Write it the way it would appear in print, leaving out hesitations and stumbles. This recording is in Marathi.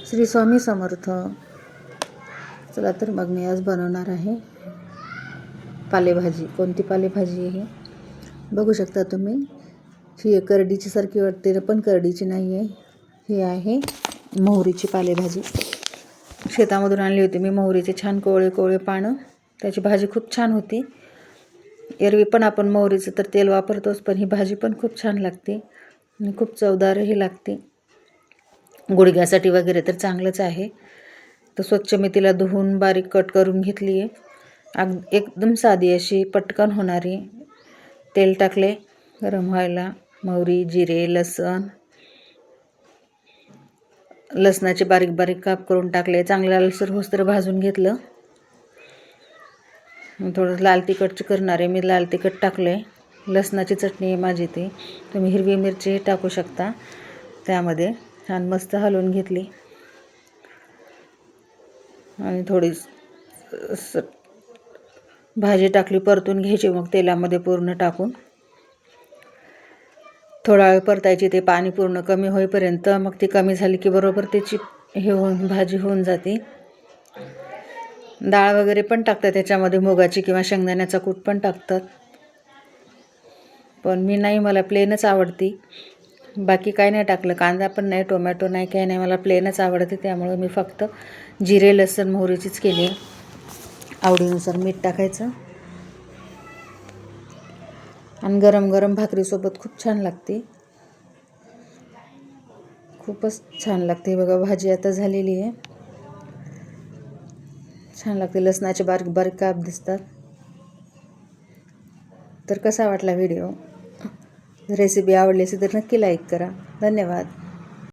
श्री स्वामी समर्थ. चला तर मग मी आज बनवणार आहे पालेभाजी. कोणती पालेभाजी आहे बघू शकता तुम्ही. ही करडीची सारखी वाटते पण करडीची नाही आहे. ही आहे मोहरीची पालेभाजी. शेतामधून आणली होती मी मोहरीचे छान कोवळे कोवळे पानं. त्याची भाजी खूप छान होती. एरवी पण आपण मोहरीचं तर तेल वापरतोच, पण ही भाजी पण खूप छान लागते आणि खूप चवदारही लागते. गुडघ्यासाठी वगैरे तर चांगलंच आहे. तर स्वच्छ मी तिला धुवून बारीक कट करून घेतली आहे. एकदम साधी अशी पटकन होणारी. तेल टाकले गरम व्हायला. मोहरी, जिरे, लसणाचे बारीक बारीक काप करून टाकले. चांगलं लालसर होस्तर भाजून घेतलं. थोडं लाल तिखट करणार आहे मी. लाल तिखट टाकले. लसणाची चटणी आहे माझी ती. तुम्ही हिरवी मिरची टाकू शकता त्यामध्ये. छान मस्त हलवून घेतली आणि थोडी भाजी टाकली, परतून घ्यायची मग तेलामध्ये पूर्ण टाकून. थोडा वेळ परतायची ते पाणी पूर्ण कमी होईपर्यंत. मग ती कमी झाली की बरोबर त्याची भाजी होऊन जाते. डाळ वगैरे पण टाकतात त्याच्यामध्ये, मुगाची किंवा शेंगदाण्याचा कूट पण टाकतात, पण मी नाही, मला प्लेनच आवडती. बाकी काय नाही टाकलं, कांदा पण नाही, टोमॅटो नाही, काही नाही. मला प्लेनच आवडते, त्यामुळे मी फक्त जिरे लसूण मोहरीचीच केली. आवडीनुसार मीठ टाकायचं आणि गरम गरम भाकरीसोबत खूप छान लागते. खूपच छान लागते. बघा भाजी आता झालेली आहे. छान लागते. लसणाचे बारीक बारीक काप दिसतात. तर कसा वाटला व्हिडिओ? रेसिपी आवडली असेल तर नक्की लाईक करा. धन्यवाद.